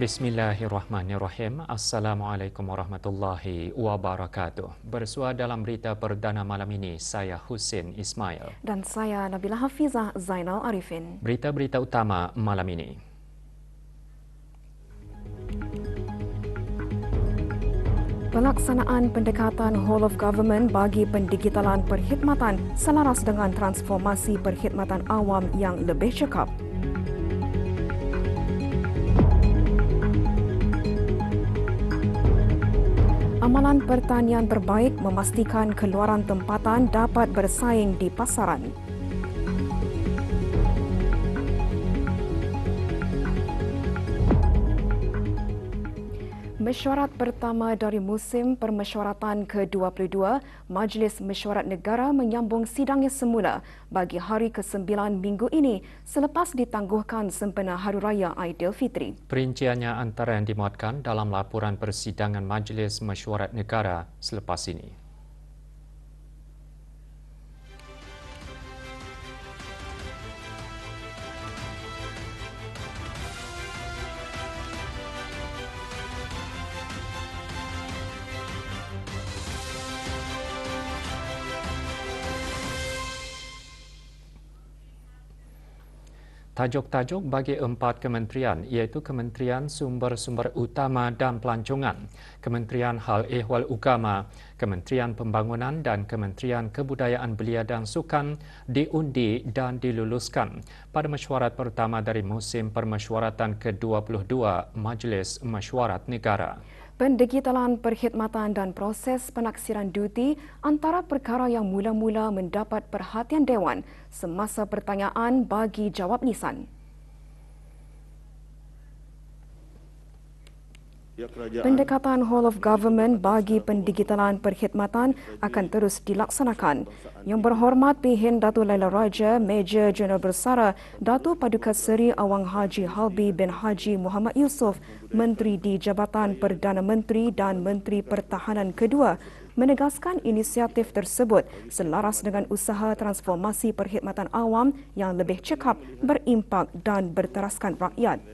Bismillahirrahmanirrahim. Assalamualaikum warahmatullahi wabarakatuh. Bersua dalam berita perdana malam ini, saya Husin Ismail. Dan saya Nabila Hafizah Zainal Arifin. Berita-berita utama malam ini. Pelaksanaan pendekatan Whole of Government bagi pendigitalan perkhidmatan selaras dengan transformasi perkhidmatan awam yang lebih cekap. Amalan pertanian terbaik memastikan keluaran tempatan dapat bersaing di pasaran. Mesyuarat pertama dari musim permesyuaratan ke-22, Majlis Mesyuarat Negara menyambung sidangnya semula bagi hari ke-9 minggu ini selepas ditangguhkan sempena Hari Raya Aidilfitri. Perinciannya antara yang dimuatkan dalam laporan persidangan Majlis Mesyuarat Negara selepas ini. Tajuk-tajuk bagi 4 kementerian iaitu Kementerian Sumber-Sumber Utama dan Pelancongan, Kementerian Hal Ehwal Agama, Kementerian Pembangunan dan Kementerian Kebudayaan Belia dan Sukan diundi dan diluluskan pada mesyuarat pertama dari musim permesyuaratan ke-22 Majlis Mesyuarat Negara. Pendigitalan perkhidmatan dan proses penaksiran duti antara perkara yang mula-mula mendapat perhatian Dewan semasa pertanyaan bagi jawab lisan. Pendekatan Whole of Government bagi pendigitalan perkhidmatan akan terus dilaksanakan. Yang berhormat Pihin Datuk Laila Raja, Major Jeneral Bersara Datuk Paduka Seri Awang Haji Halbi bin Haji Muhammad Yusof, Menteri di Jabatan Perdana Menteri dan Menteri Pertahanan kedua, menegaskan inisiatif tersebut selaras dengan usaha transformasi perkhidmatan awam yang lebih cekap, berimpak dan berteraskan rakyat.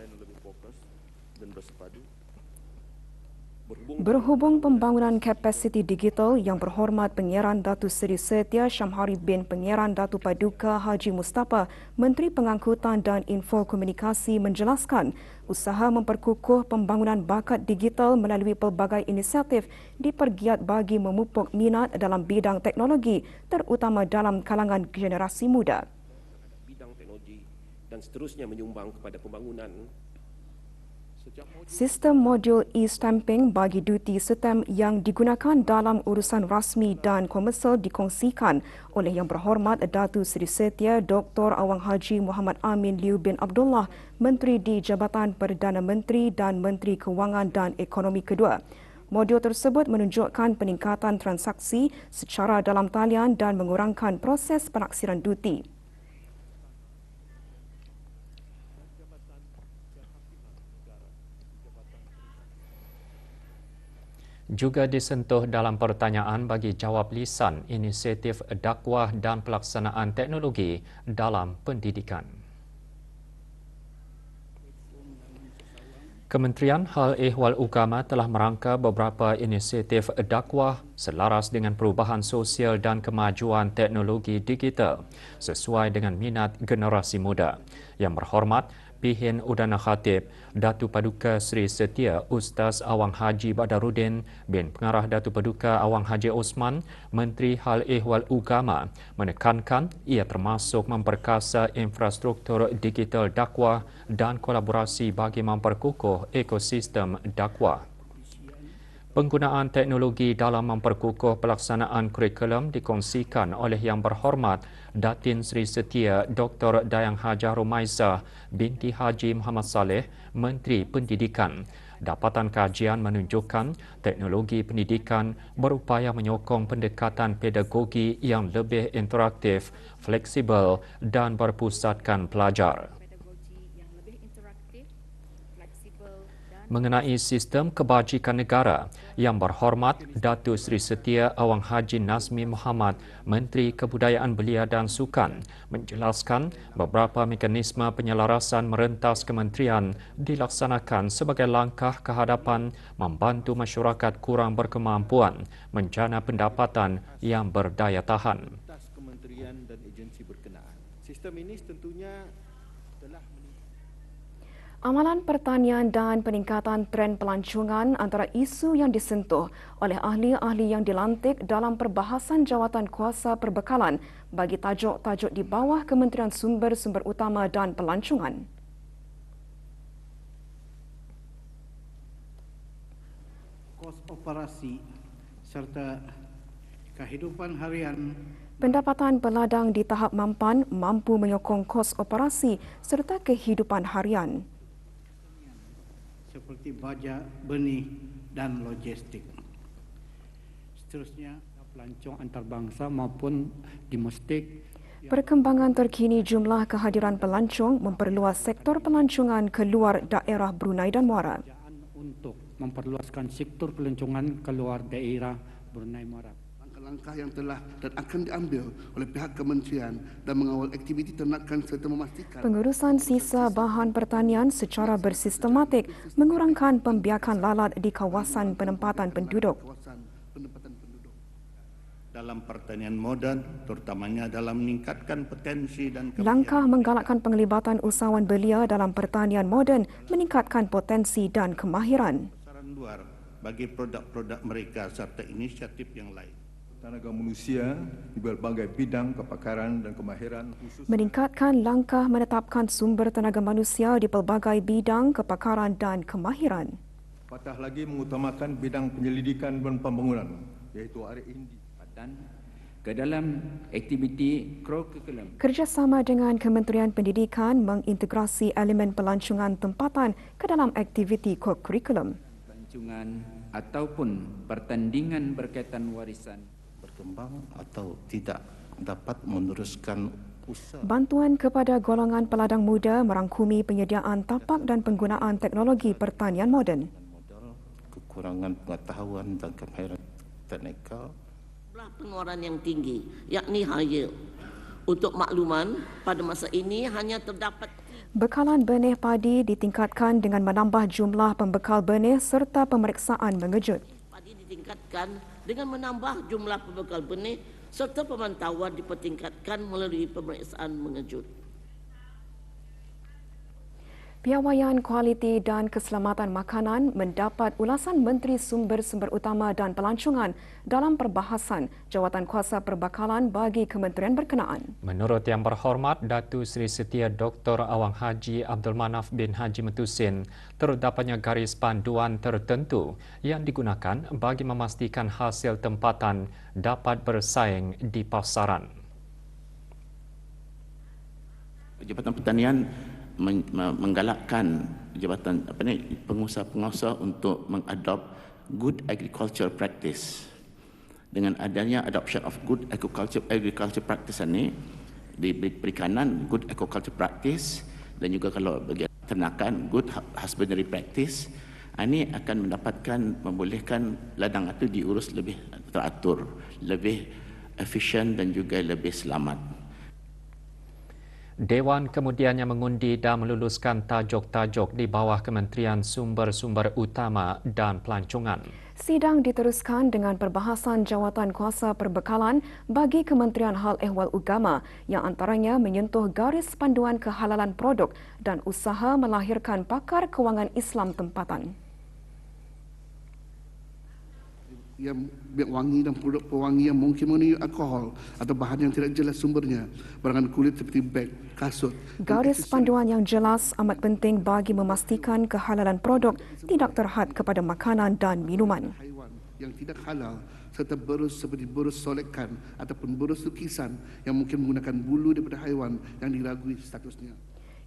Berhubung pembangunan kapasiti digital, Yang Berhormat Pengeran Datuk Seri Setia Syamhari bin Pengeran Datuk Paduka Haji Mustafa, Menteri Pengangkutan dan Infokomunikasi menjelaskan usaha memperkukuh pembangunan bakat digital melalui pelbagai inisiatif dipergiat bagi memupuk minat dalam bidang teknologi, terutama dalam kalangan generasi muda. Bidang teknologi dan seterusnya menyumbang kepada pembangunan. Sistem modul e-stamping bagi duti stem yang digunakan dalam urusan rasmi dan komersial dikongsikan oleh Yang Berhormat Datuk Seri Setia Dr. Awang Haji Muhammad Amin Liu bin Abdullah, Menteri di Jabatan Perdana Menteri dan Menteri Kewangan dan Ekonomi kedua. Modul tersebut menunjukkan peningkatan transaksi secara dalam talian dan mengurangkan proses penaksiran duti. Juga disentuh dalam pertanyaan bagi jawab lisan inisiatif dakwah dan pelaksanaan teknologi dalam pendidikan. Kementerian Hal Ehwal Agama telah merangka beberapa inisiatif dakwah selaras dengan perubahan sosial dan kemajuan teknologi digital sesuai dengan minat generasi muda. Yang Berhormat Pihin Udana Khatib Datuk Paduka Seri Setia Ustaz Awang Haji Badarudin bin Pengarah Datuk Paduka Awang Haji Osman, Menteri Hal Ehwal Agama, menekankan ia termasuk memperkasa infrastruktur digital dakwah dan kolaborasi bagi memperkukuh ekosistem dakwah. Penggunaan teknologi dalam memperkukuh pelaksanaan kurikulum dikongsikan oleh Yang Berhormat Datin Seri Setia Dr. Dayang Hajah Rumaizah binti Haji Muhammad Saleh, Menteri Pendidikan. Dapatan kajian menunjukkan teknologi pendidikan berupaya menyokong pendekatan pedagogi yang lebih interaktif, fleksibel dan berpusatkan pelajar. mengenai sistem kebajikan negara. Yang Berhormat Datuk Seri Setia Awang Haji Nazmi Muhammad, Menteri Kebudayaan Belia dan Sukan, menjelaskan beberapa mekanisme penyelarasan merentas kementerian dilaksanakan sebagai langkah ke hadapan membantu masyarakat kurang berkemampuan menjana pendapatan yang berdaya tahan. Kementerian dan agensi berkenaan. Sistem ini tentunya telah Amalan pertanian dan peningkatan tren pelancongan antara isu yang disentuh oleh ahli-ahli yang dilantik dalam perbahasan jawatan kuasa perbekalan bagi tajuk-tajuk di bawah Kementerian Sumber-Sumber Utama dan Pelancongan. Kos operasi serta kehidupan harian. Pendapatan peladang di tahap mampan mampu menyokong kos operasi serta kehidupan harian. Seperti baja, benih dan logistik. Seterusnya, pelancong antarabangsa maupun domestik. Perkembangan terkini jumlah kehadiran pelancong memperluas sektor pelancongan keluar daerah Brunei dan Muara. Untuk memperluaskan sektor pelancongan keluar daerah Brunei Muara. Langkah yang telah dan akan diambil oleh pihak kementerian dan mengawal aktiviti ternakan serta memastikan pengurusan sisa bahan pertanian secara bersistematik mengurangkan pembiakan lalat di kawasan penempatan penduduk. Dalam pertanian moden, terutamanya dalam meningkatkan potensi dan langkah menggalakkan penglibatan usahawan belia dalam pertanian moden meningkatkan potensi dan kemahiran. pasaran luar bagi produk-produk mereka serta inisiatif yang lain. tenaga manusia di berbagai bidang kepakaran dan kemahiran khusus Meningkatkan langkah menetapkan sumber tenaga manusia di pelbagai bidang kepakaran dan kemahiran. patah lagi mengutamakan bidang penyelidikan dan pembangunan iaitu R&D dan ke dalam aktiviti kurikulum. Kerjasama dengan Kementerian Pendidikan mengintegrasi elemen pelancongan tempatan ke dalam aktiviti kurikulum. Pelancongan ataupun pertandingan berkaitan warisan Berkembang atau tidak dapat meneruskan usaha. Bantuan kepada golongan peladang muda merangkumi penyediaan tapak dan penggunaan teknologi pertanian moden. Modal, kekurangan pengetahuan dan kemahiran teknikal. Pengeluaran yang tinggi, yakni higher. Untuk makluman, pada masa ini hanya terdapat Bekalan benih padi ditingkatkan dengan menambah jumlah pembekal benih serta pemeriksaan mengejut. padi ditingkatkan dengan menambah jumlah pembekal benih serta pemantauan dipertingkatkan melalui pemeriksaan mengejut. Piawaian Kualiti dan Keselamatan Makanan mendapat ulasan Menteri Sumber-Sumber Utama dan Pelancongan dalam perbahasan Jawatankuasa Perbekalan bagi kementerian berkenaan. Menurut Yang Berhormat Datuk Seri Setia Dr. Awang Haji Abdul Manaf bin Haji Metusin, terdapatnya garis panduan tertentu yang digunakan bagi memastikan hasil tempatan dapat bersaing di pasaran. Jabatan Pertanian menggalakkan pengusaha-pengusaha untuk mengadop good agriculture practice. Dengan adanya adoption of good agriculture practice ini di perikanan good agriculture practice dan juga kalau bagi ternakan good husbandry practice, ini akan membolehkan ladang itu diurus lebih teratur, lebih efisien dan juga lebih selamat. Dewan kemudiannya mengundi dan meluluskan tajuk-tajuk di bawah Kementerian Sumber-Sumber Utama dan Pelancongan. Sidang diteruskan dengan perbahasan Jawatankuasa Perbekalan bagi Kementerian Hal Ehwal Agama yang antaranya menyentuh garis panduan kehalalan produk dan usaha melahirkan pakar kewangan Islam tempatan. yang wangi dan produk pewangi yang mungkin mengandungi alkohol atau bahan yang tidak jelas sumbernya, barangan kulit seperti beg, kasut. Garis panduan yang jelas amat penting bagi memastikan kehalalan produk tidak terhad kepada makanan dan minuman. Haiwan yang tidak halal serta berus seperti berus solekan ataupun berus lukisan yang mungkin menggunakan bulu daripada haiwan yang diragui statusnya.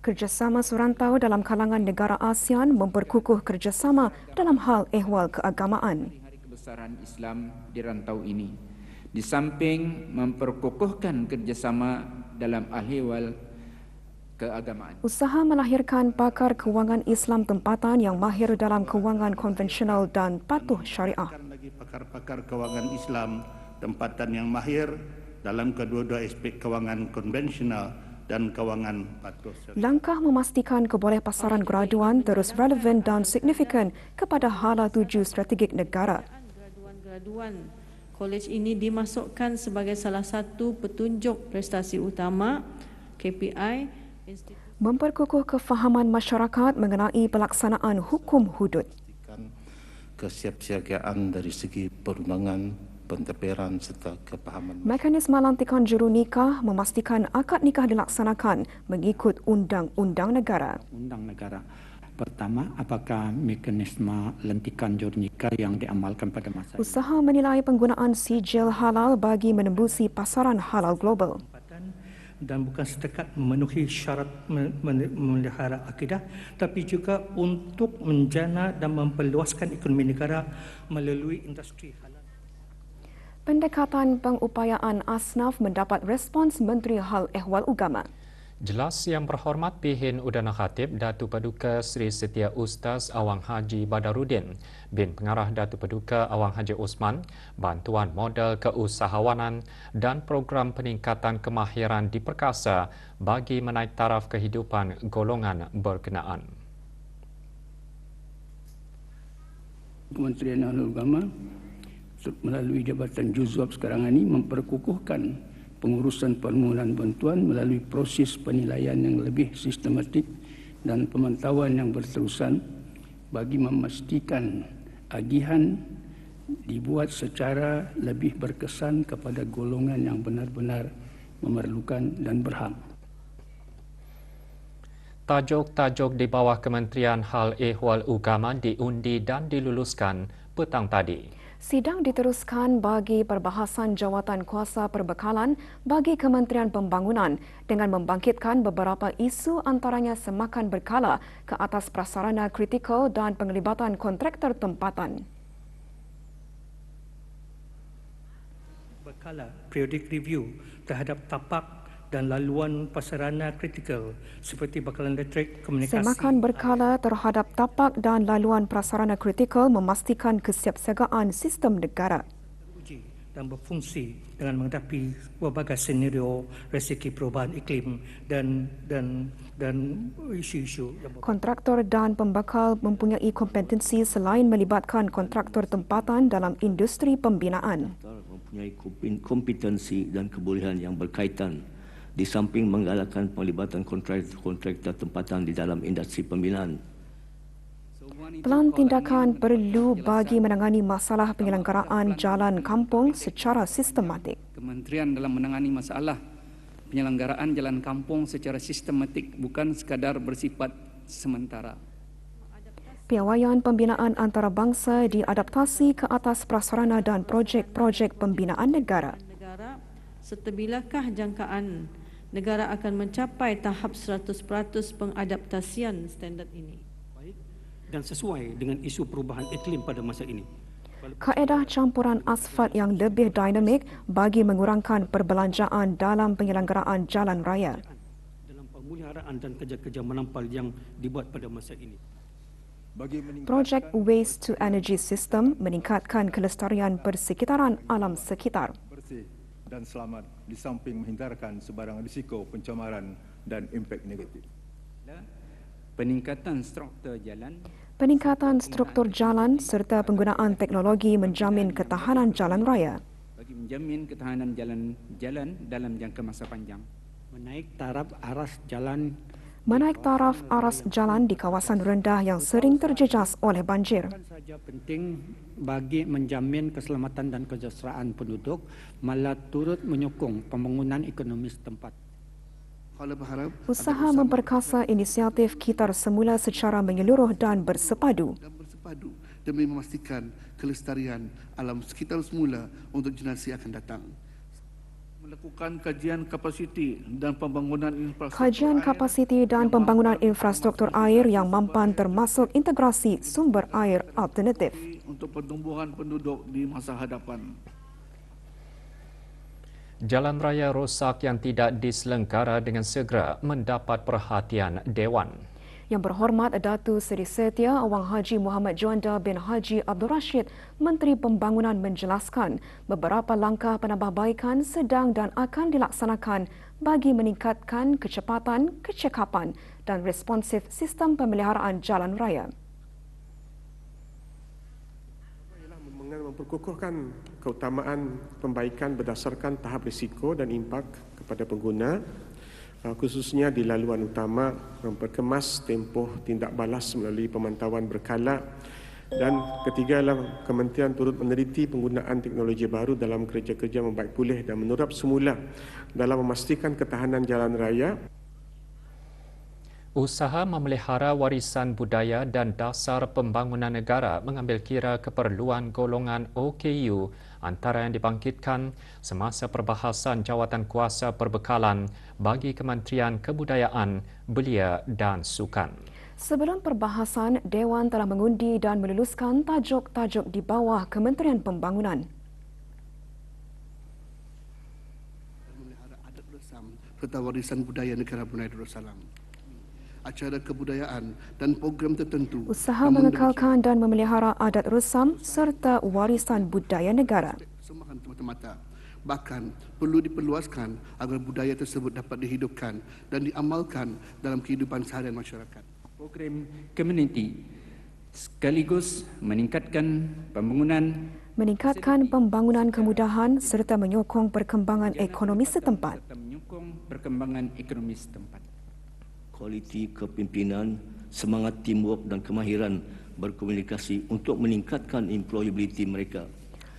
Kerjasama surantau dalam kalangan negara ASEAN memperkukuh kerjasama dalam hal ehwal keagamaan. Kebesaran Islam di rantau ini, di samping memperkukuhkan kerjasama dalam ahwal keagamaan. Usaha melahirkan pakar kewangan Islam tempatan yang mahir dalam kewangan konvensional dan patuh syariah. Lagi pakar-pakar kewangan Islam tempatan yang mahir dalam kedua-dua aspek kewangan konvensional dan kewangan patuh syariah. Langkah memastikan kebolehpasaran graduan terus relevan dan signifikan kepada hala tuju strategik negara. Graduan kolej ini dimasukkan sebagai salah satu petunjuk prestasi utama KPI memperkukuh kefahaman masyarakat mengenai pelaksanaan hukum hudud. Kesiapsiagaan dari segi perundangan, pentadbiran serta kepahaman. Mekanisme lantikan juru nikah memastikan akad nikah dilaksanakan mengikut undang-undang negara. Undang negara. Pertama, apakah mekanisme lantikan juru nikah yang diamalkan pada masa ini? Usaha menilai penggunaan sijil halal bagi menembusi pasaran halal global. Dan bukan setakat memenuhi syarat memelihara akidah, tapi juga untuk menjana dan memperluaskan ekonomi negara melalui industri halal. Pendekatan pengupayaan asnaf mendapat respons Menteri Hal Ehwal Agama. Jelas Yang Berhormat Pihin Udana Khatib Datuk Paduka Sri Setia Ustaz Awang Haji Badarudin bin Pengarah Datuk Paduka Awang Haji Osman bantuan modal keusahawanan dan program peningkatan kemahiran diperkasa bagi menaik taraf kehidupan golongan berkenaan. Kementerian Hal Agama melalui Jabatan Juzab sekarang ini memperkukuhkan pengurusan permohonan bantuan melalui proses penilaian yang lebih sistematik dan pemantauan yang berterusan bagi memastikan agihan dibuat secara lebih berkesan kepada golongan yang benar-benar memerlukan dan berhak. Tajuk-tajuk di bawah Kementerian Hal Ehwal Agama diundi dan diluluskan petang tadi. Sidang diteruskan bagi perbahasan jawatan kuasa perbekalan bagi Kementerian Pembangunan dengan membangkitkan beberapa isu antaranya semakan berkala ke atas prasarana kritikal dan penglibatan kontraktor tempatan. Berkala periodic review terhadap tapak dan laluan prasarana kritikal seperti bekalan elektrik, komunikasi. Semakan berkala terhadap tapak dan laluan prasarana kritikal memastikan kesiapsiagaan sistem negara. Dan berfungsi dengan menghadapi berbagai senario resiko perubahan iklim dan isu-isu. Kontraktor dan pembekal mempunyai kompetensi selain melibatkan kontraktor tempatan dalam industri pembinaan. Mempunyai kompetensi dan kebolehan yang berkaitan di samping menggalakkan pelibatan kontraktor tempatan di dalam industri pembinaan. Pelan tindakan perlu bagi menangani masalah penyelenggaraan jalan kampung secara sistematik. Kementerian dalam menangani masalah penyelenggaraan jalan kampung secara sistematik bukan sekadar bersifat sementara. Piawaian pembinaan antarabangsa diadaptasi ke atas prasarana dan projek-projek pembinaan negara. Serta bilakah jangkaan negara akan mencapai tahap 100% pengadaptasian standard ini? Dan sesuai dengan isu perubahan iklim pada masa ini. Kaedah campuran asfalt yang lebih dinamik bagi mengurangkan perbelanjaan dalam penyelenggaraan jalan raya. Dalam pemeliharaan dan kerja-kerja menampal yang dibuat pada masa ini. Projek Waste to Energy System meningkatkan kelestarian persekitaran alam sekitar. Bersih dan selamat di samping menghindarkan sebarang risiko pencemaran dan impak negatif. Peningkatan struktur jalan serta penggunaan teknologi menjamin ketahanan jalan raya. Bagi menjamin ketahanan jalan dalam jangka masa panjang. Menaik taraf aras jalan di kawasan rendah yang sering terjejas oleh banjir. Bukan saja penting bagi menjamin keselamatan dan kesejahteraan penduduk, malah turut menyokong pembangunan ekonomi setempat. Usaha memperkasa inisiatif kitar semula secara menyeluruh dan bersepadu. Demi memastikan kelestarian alam sekitar semula untuk generasi akan datang. Melakukan kajian kapasiti dan pembangunan infrastruktur air yang mampan termasuk integrasi sumber air alternatif. Untuk pertumbuhan penduduk di masa hadapan. Jalan raya rosak yang tidak diselenggara dengan segera mendapat perhatian Dewan. Yang berhormat Datuk Seri Setia Awang Haji Muhammad Juanda bin Haji Abdul Rashid, Menteri Pembangunan menjelaskan beberapa langkah penambahbaikan sedang dan akan dilaksanakan bagi meningkatkan kecepatan, kecekapan dan responsif sistem pemeliharaan jalan raya. Memperkukuhkan keutamaan pembaikan berdasarkan tahap risiko dan impak kepada pengguna, khususnya di laluan utama, memperkemas tempoh tindak balas melalui pemantauan berkala, dan ketiga adalah Kementerian turut meneliti penggunaan teknologi baru dalam kerja-kerja membaik pulih dan menerap semula dalam memastikan ketahanan jalan raya. Usaha memelihara warisan budaya dan dasar pembangunan negara mengambil kira keperluan golongan OKU antara yang dibangkitkan semasa perbahasan jawatan kuasa perbekalan bagi Kementerian Kebudayaan, Belia dan Sukan. Sebelum perbahasan, Dewan telah mengundi dan meluluskan tajuk-tajuk di bawah Kementerian Pembangunan. Memelihara adat bersam serta warisan budaya negara Brunei Darussalam. Acara kebudayaan dan program tertentu. Usaha mengekalkan dan memelihara adat resam serta warisan budaya negara. Persembahan semata-mata. Bahkan perlu diperluaskan agar budaya tersebut dapat dihidupkan dan diamalkan dalam kehidupan seharian masyarakat. Program community sekaligus meningkatkan pembangunan kemudahan serta menyokong perkembangan ekonomi setempat. Kualiti kepimpinan, semangat teamwork dan kemahiran berkomunikasi untuk meningkatkan employability mereka.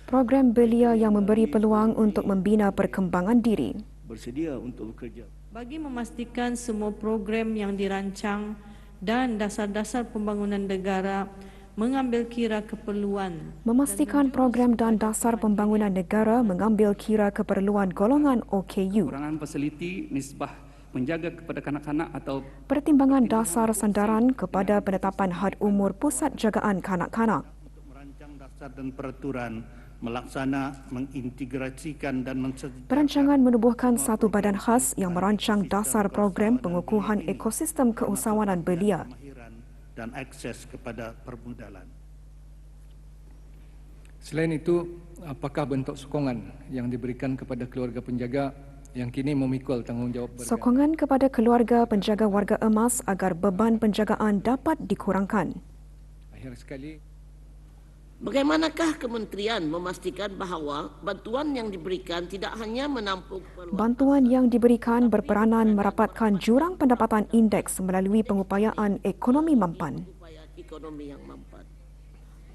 Program belia yang memberi peluang untuk membina perkembangan diri. Bersedia untuk bekerja. Bagi memastikan semua program yang dirancang dan dasar-dasar pembangunan negara mengambil kira keperluan. Memastikan program dan dasar pembangunan negara mengambil kira keperluan golongan OKU. Kekurangan fasiliti nisbah menjaga kepada kanak-kanak atau pertimbangan dasar sandaran kepada penetapan had umur pusat jagaan kanak-kanak. Untuk merancang dasar dan peraturan, melaksana, mengintegrasikan dan perancangan menubuhkan satu badan khas yang merancang dasar program pengukuhan ekosistem keusahawanan belia dan akses kepada permodalan. Selain itu, apakah bentuk sokongan yang diberikan kepada keluarga penjaga yang kini memikul tanggungjawab sokongan kepada keluarga penjaga warga emas agar beban penjagaan dapat dikurangkan. Akhir sekali, bagaimanakah kementerian memastikan bahawa bantuan yang diberikan tidak hanya menampung bantuan yang diberikan berperanan merapatkan jurang pendapatan indeks melalui pengupayaan ekonomi mampan.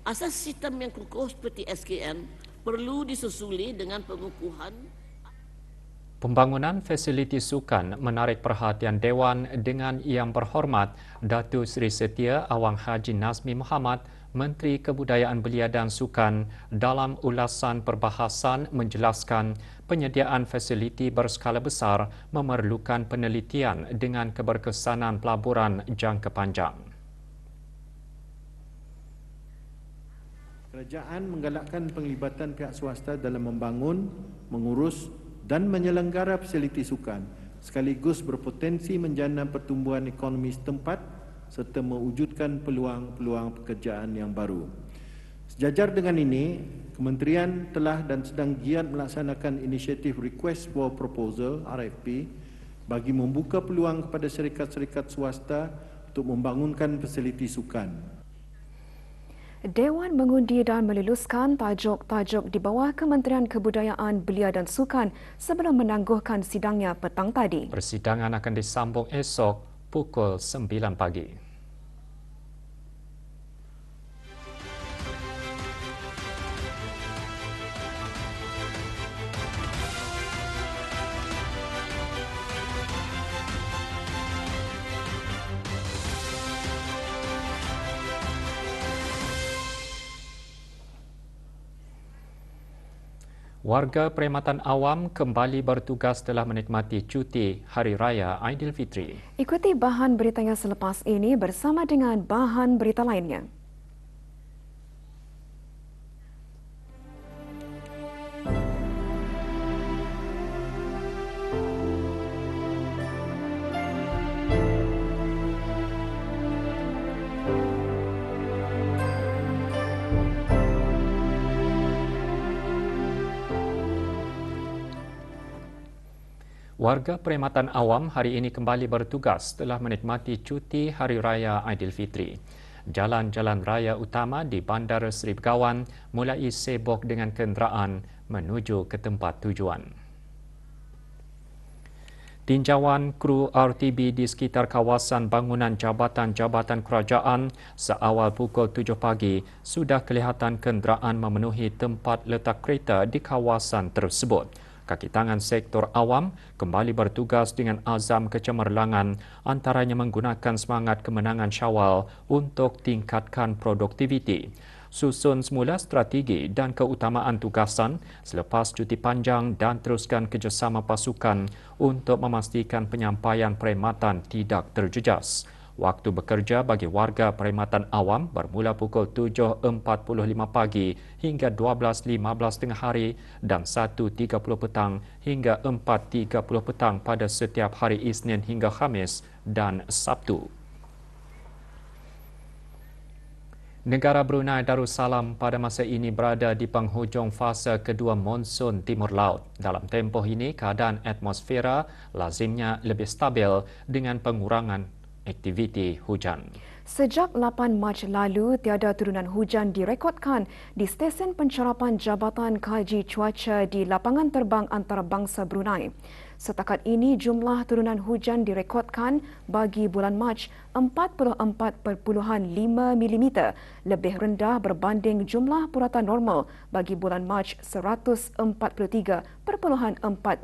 Asas sistem yang kukuh seperti SKN perlu disusuli dengan pengukuhan. Pembangunan fasiliti sukan menarik perhatian Dewan dengan Yang Berhormat Datuk Seri Setia Awang Haji Nazmi Muhammad, Menteri Kebudayaan Belia dan Sukan dalam ulasan perbahasan menjelaskan penyediaan fasiliti berskala besar memerlukan penelitian dengan keberkesanan pelaburan jangka panjang. Kerajaan menggalakkan penglibatan pihak swasta dalam membangun, mengurus dan menyelenggara fasiliti sukan sekaligus berpotensi menjana pertumbuhan ekonomi setempat serta mewujudkan peluang-peluang pekerjaan yang baru. Sejajar dengan ini, Kementerian telah dan sedang giat melaksanakan inisiatif Request for Proposal RFP bagi membuka peluang kepada syarikat-syarikat swasta untuk membangunkan fasiliti sukan. Dewan mengundi dan meluluskan tajuk-tajuk di bawah Kementerian Kebudayaan, Belia dan Sukan sebelum menangguhkan sidangnya petang tadi. Persidangan akan disambung esok pukul 9 pagi. Warga perkhidmatan awam kembali bertugas setelah menikmati cuti Hari Raya Aidilfitri. Ikuti bahan beritanya selepas ini bersama dengan bahan berita lainnya. Warga Perkhidmatan Awam hari ini kembali bertugas setelah menikmati cuti Hari Raya Aidilfitri. Jalan-jalan raya utama di Bandar Seri Begawan mulai sibuk dengan kenderaan menuju ke tempat tujuan. Tinjauan kru RTB di sekitar kawasan bangunan jabatan-jabatan kerajaan seawal pukul 7 pagi sudah kelihatan kenderaan memenuhi tempat letak kereta di kawasan tersebut. Kaki tangan sektor awam kembali bertugas dengan azam kecemerlangan, antaranya menggunakan semangat kemenangan Syawal untuk tingkatkan produktiviti. Susun semula strategi dan keutamaan tugasan selepas cuti panjang dan teruskan kerjasama pasukan untuk memastikan penyampaian perkhidmatan tidak terjejas. Waktu bekerja bagi warga perkhidmatan awam bermula pukul 7.45 pagi hingga 12.15 tengah hari dan 1.30 petang hingga 4.30 petang pada setiap hari Isnin hingga Khamis dan Sabtu. Negara Brunei Darussalam pada masa ini berada di penghujung fasa kedua monsun Timur Laut. Dalam tempoh ini, keadaan atmosfera lazimnya lebih stabil dengan pengurangan aktiviti hujan. Sejak 8 Mac lalu, tiada turunan hujan direkodkan di stesen pencerapan Jabatan Kaji Cuaca di Lapangan Terbang Antarabangsa Brunei. Setakat ini, jumlah turunan hujan direkodkan bagi bulan Mac 44.5 mm, lebih rendah berbanding jumlah purata normal bagi bulan Mac 143.4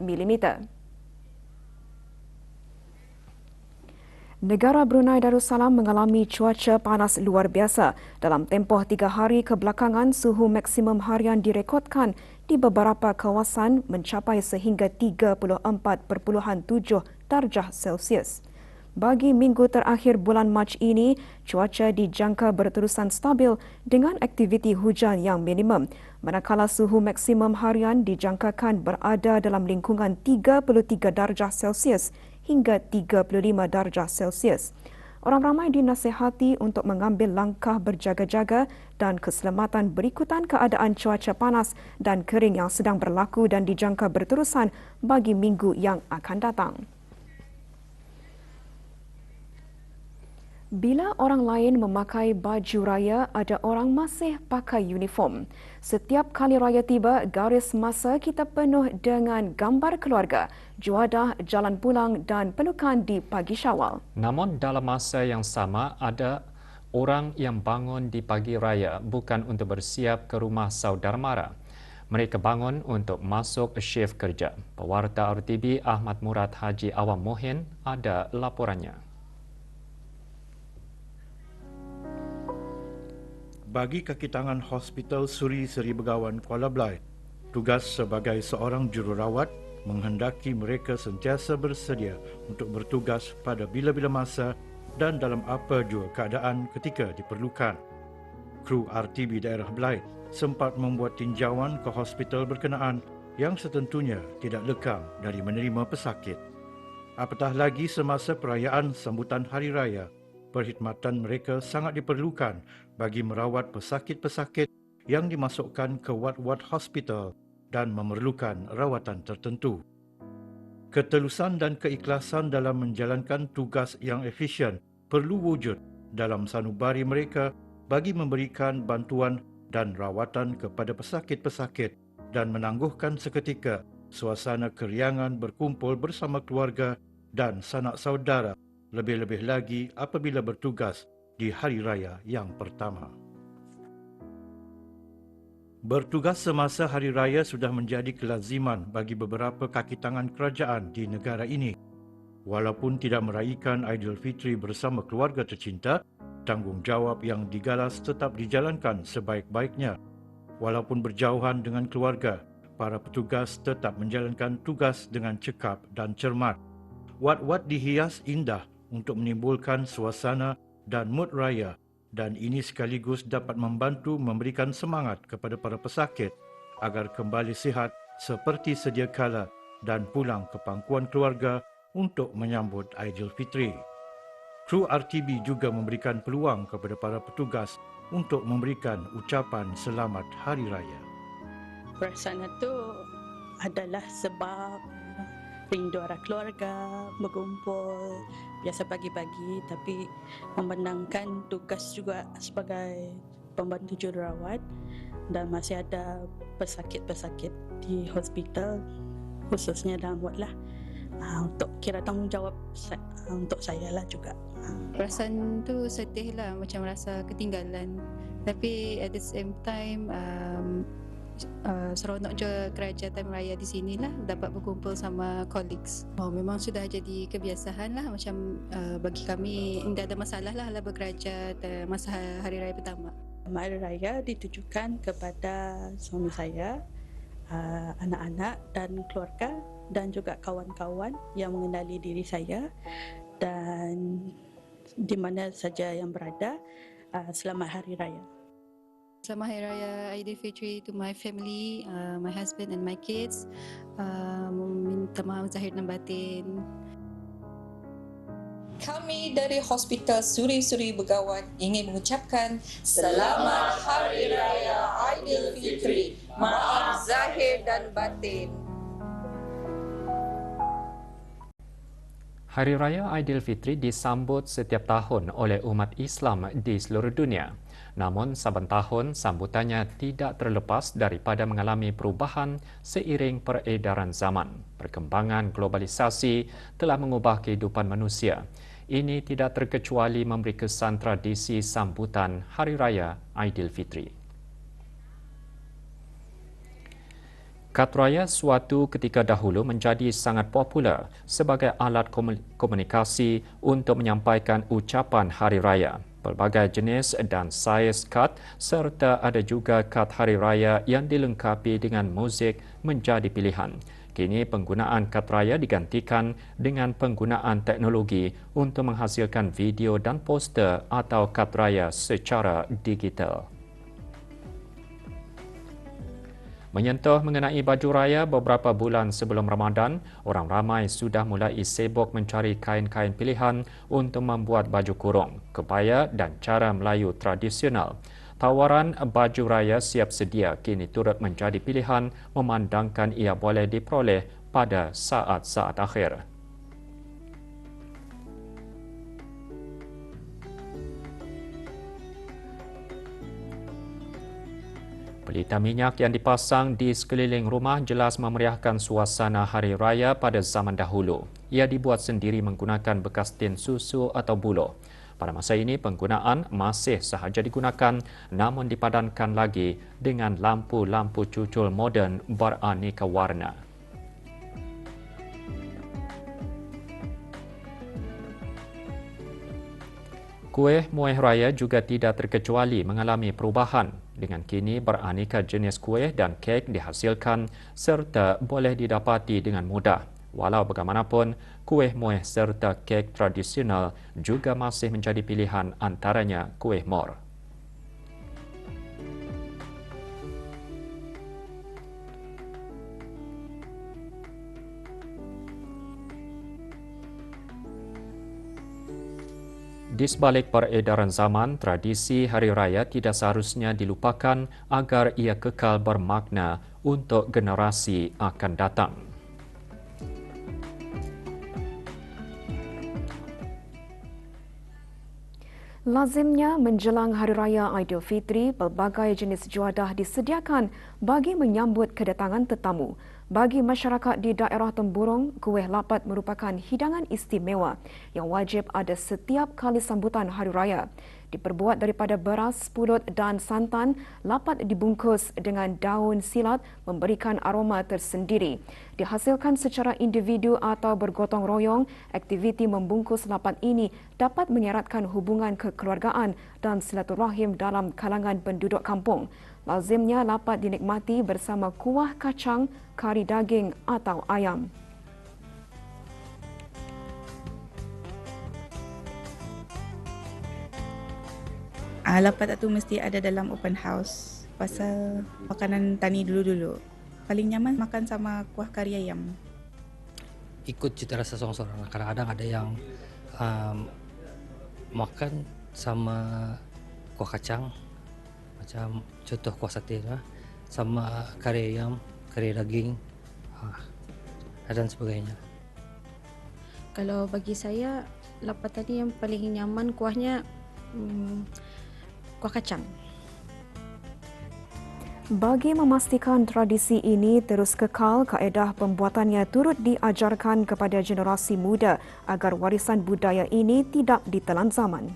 mm. Negara Brunei Darussalam mengalami cuaca panas luar biasa. Dalam tempoh 3 hari kebelakangan, suhu maksimum harian direkodkan di beberapa kawasan mencapai sehingga 34.7 darjah Celsius. Bagi minggu terakhir bulan Mac ini, cuaca dijangka berterusan stabil dengan aktiviti hujan yang minimum, manakala suhu maksimum harian dijangkakan berada dalam lingkungan 33 darjah Celsius hingga 35 darjah Celsius. Orang ramai dinasihati untuk mengambil langkah berjaga-jaga dan keselamatan berikutan keadaan cuaca panas dan kering yang sedang berlaku dan dijangka berterusan bagi minggu yang akan datang. Bila orang lain memakai baju raya, ada orang masih pakai uniform. Setiap kali raya tiba, garis masa kita penuh dengan gambar keluarga, juadah, jalan pulang dan pelukan di pagi Syawal. Namun dalam masa yang sama, ada orang yang bangun di pagi raya bukan untuk bersiap ke rumah saudara mara. Mereka bangun untuk masuk shift kerja. Pewarta RTB Ahmad Murad Haji Awam Mohin ada laporannya. Bagi kaki tangan Hospital Suri Seri Begawan Kuala Belait, tugas sebagai seorang jururawat menghendaki mereka sentiasa bersedia untuk bertugas pada bila-bila masa dan dalam apa jua keadaan ketika diperlukan. Kru RTB daerah Belait sempat membuat tinjauan ke hospital berkenaan yang setentunya tidak lekang dari menerima pesakit. Apatah lagi semasa perayaan sambutan Hari Raya, perkhidmatan mereka sangat diperlukan bagi merawat pesakit-pesakit yang dimasukkan ke wad-wad hospital dan memerlukan rawatan tertentu. Ketelusan dan keikhlasan dalam menjalankan tugas yang efisien perlu wujud dalam sanubari mereka bagi memberikan bantuan dan rawatan kepada pesakit-pesakit dan menangguhkan seketika suasana keriangan berkumpul bersama keluarga dan sanak saudara, lebih-lebih lagi apabila bertugas di Hari Raya yang pertama. Bertugas semasa Hari Raya sudah menjadi kelaziman bagi beberapa kaki tangan kerajaan di negara ini. Walaupun tidak meraihkan Aidilfitri bersama keluarga tercinta, tanggungjawab yang digalas tetap dijalankan sebaik-baiknya. Walaupun berjauhan dengan keluarga, para petugas tetap menjalankan tugas dengan cekap dan cermat. Wad-wad dihias indah untuk menimbulkan suasana dan mood raya, dan ini sekaligus dapat membantu memberikan semangat kepada para pesakit agar kembali sihat seperti sedia kala dan pulang ke pangkuan keluarga untuk menyambut Aidilfitri. Kru RTB juga memberikan peluang kepada para petugas untuk memberikan ucapan selamat Hari Raya. Perasaan itu adalah sebab rindu arah keluarga, berkumpul biasa pagi-pagi, tapi memandangkan tugas juga sebagai pembantu jururawat dan masih ada pesakit-pesakit di hospital, khususnya dalam ward lah, untuk kira tanggungjawab untuk saya lah juga. Perasaan tu sedih lah, macam rasa ketinggalan, tapi at the same time seronok je kerja time raya di sini lah, dapat berkumpul sama colleagues. Memang sudah jadi kebiasaan lah, macam bagi kami tidak ada masalah lah bekerja masa hari raya pertama. Hari raya ditujukan kepada suami saya, anak-anak dan keluarga dan juga kawan-kawan yang mengenali diri saya dan di mana saja yang berada. Selamat Hari Raya. Selamat Hari Raya Aidilfitri to my family, my husband and my kids. Minta maaf zahir dan batin. Kami dari Hospital Suri-Suri Begawan ingin mengucapkan Selamat Hari Raya Aidilfitri. Maaf zahir dan batin. Hari Raya Aidilfitri disambut setiap tahun oleh umat Islam di seluruh dunia. Namun, saban tahun sambutannya tidak terlepas daripada mengalami perubahan seiring peredaran zaman. Perkembangan globalisasi telah mengubah kehidupan manusia. Ini tidak terkecuali memberi kesan tradisi sambutan Hari Raya Aidilfitri. Kad raya suatu ketika dahulu menjadi sangat popular sebagai alat komunikasi untuk menyampaikan ucapan hari raya. Pelbagai jenis dan saiz kad serta ada juga kad hari raya yang dilengkapi dengan muzik menjadi pilihan. Kini penggunaan kad raya digantikan dengan penggunaan teknologi untuk menghasilkan video dan poster atau kad raya secara digital. Menyentuh mengenai baju raya beberapa bulan sebelum Ramadan, orang ramai sudah mulai sibuk mencari kain-kain pilihan untuk membuat baju kurung, kebaya dan cara Melayu tradisional. Tawaran baju raya siap sedia kini turut menjadi pilihan memandangkan ia boleh diperoleh pada saat-saat akhir. Pelita minyak yang dipasang di sekeliling rumah jelas memeriahkan suasana hari raya pada zaman dahulu. Ia dibuat sendiri menggunakan bekas tin susu atau buloh. Pada masa ini, penggunaan masih sahaja digunakan namun dipadankan lagi dengan lampu-lampu cucul moden beraneka warna. Kuih muih raya juga tidak terkecuali mengalami perubahan. Dengan kini beraneka jenis kuih dan kek dihasilkan serta boleh didapati dengan mudah. Walau bagaimanapun, kuih muih serta kek tradisional juga masih menjadi pilihan antaranya kuih mor. Di sebalik peredaran zaman, tradisi Hari Raya tidak seharusnya dilupakan agar ia kekal bermakna untuk generasi akan datang. Lazimnya menjelang Hari Raya Aidilfitri, pelbagai jenis juadah disediakan bagi menyambut kedatangan tetamu. Bagi masyarakat di daerah Temburong, kuih lapat merupakan hidangan istimewa yang wajib ada setiap kali sambutan Hari Raya. Diperbuat daripada beras, pulut dan santan, lapat dibungkus dengan daun silat memberikan aroma tersendiri. Dihasilkan secara individu atau bergotong royong, aktiviti membungkus lapat ini dapat menyeratkan hubungan kekeluargaan dan silaturahim dalam kalangan penduduk kampung. Lazimnya lapat dinikmati bersama kuah kacang, kari daging atau ayam. Lapat tu mesti ada dalam open house pasal makanan tani dulu-dulu. Paling nyaman makan sama kuah kari ayam. Ikut cita rasa seorang-seorang. Kadang-kadang ada yang makan sama kuah kacang, macam contoh kuah sate lah, sama kari ayam, kari daging dan sebagainya. Kalau bagi saya, lapatan ni yang paling nyaman kuahnya kuah kacang. Bagi memastikan tradisi ini terus kekal, kaedah pembuatannya turut diajarkan kepada generasi muda agar warisan budaya ini tidak ditelan zaman.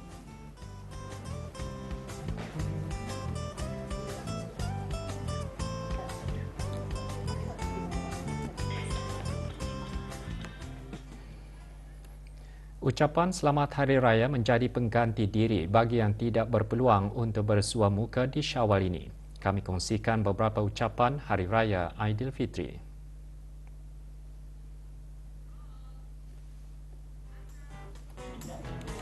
Ucapan Selamat Hari Raya menjadi pengganti diri bagi yang tidak berpeluang untuk bersua muka di Syawal ini. Kami kongsikan beberapa ucapan Hari Raya Aidilfitri.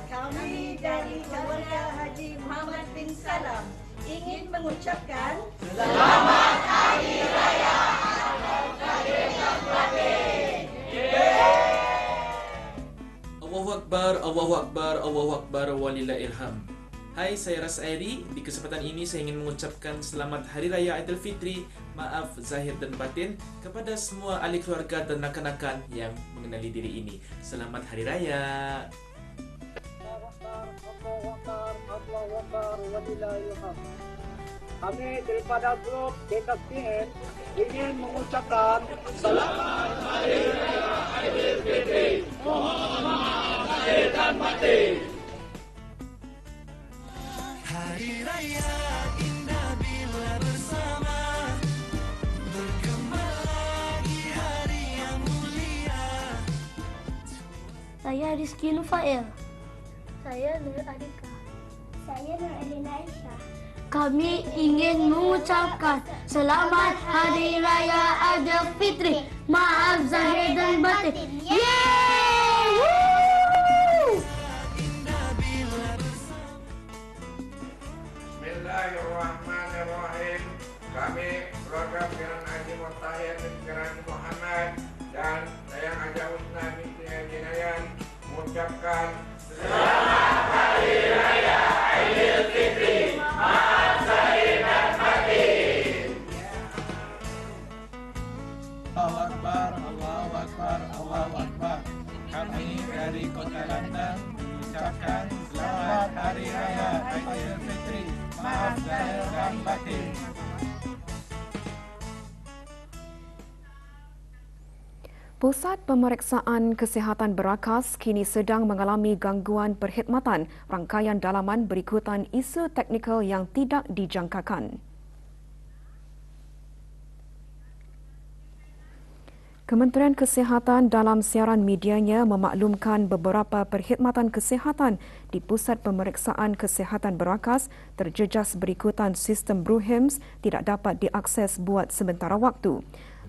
Kami dari keluarga Haji Muhammad bin Salam ingin mengucapkan Selamat Hari Raya Aidilfitri. Allahu Akbar, Allahu Akbar, Allahu Akbar, walillahilham. Hai, saya Ras Airi. Di kesempatan ini saya ingin mengucapkan Selamat Hari Raya Aidilfitri, maaf zahir dan batin, kepada semua ahli keluarga dan rakan-rakan yang mengenali diri ini. Selamat Hari Raya. Kami daripada grup BKPN ingin mengucapkan Selamat Hari Raya Aidilfitri. Mohon maaf zahir dan batin. Hari Raya indah bila bersama, bergema lagi hari yang mulia. Saya Rizky Nufail. Saya Nur Adika. Saya Nur Adina Aisyah. Kami ingin mengucapkan Selamat Hari Raya Aidilfitri. Maaf zahir dan batin. Yeay! Bismillahirrahmanirrahim. Kami keluarga Pikiran Haji Mutahir dan Pikiran Muhammad dan Sayang Haja Husna binti Haji Nayan mengucapkan Selamat Hari Raya Aidilfitri. Maaf zahir dan batin. Allahu Akbar, Allahu Akbar, Allahu Akbar. Kami dari Kota London mengucapkan Selamat Hari Raya Aidilfitri. Maaf zahir dan batin. Pusat Pemeriksaan Kesihatan Berakas kini sedang mengalami gangguan perkhidmatan rangkaian dalaman berikutan isu teknikal yang tidak dijangkakan. Kementerian Kesihatan dalam siaran medianya memaklumkan beberapa perkhidmatan kesihatan di Pusat Pemeriksaan Kesihatan Berakas terjejas berikutan sistem BRUHIMS tidak dapat diakses buat sementara waktu.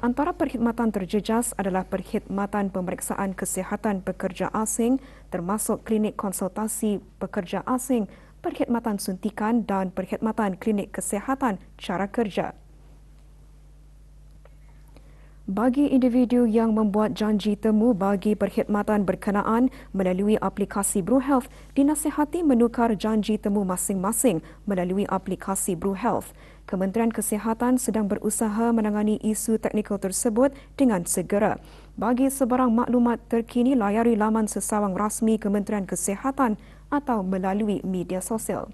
Antara perkhidmatan terjejas adalah perkhidmatan pemeriksaan kesihatan pekerja asing termasuk klinik konsultasi pekerja asing, perkhidmatan suntikan dan perkhidmatan klinik kesihatan cara kerja. Bagi individu yang membuat janji temu bagi perkhidmatan berkenaan melalui aplikasi BruHealth, dinasihati menukar janji temu masing-masing melalui aplikasi BruHealth. Kementerian Kesihatan sedang berusaha menangani isu teknikal tersebut dengan segera. Bagi sebarang maklumat terkini, layari laman sesawang rasmi Kementerian Kesihatan atau melalui media sosial.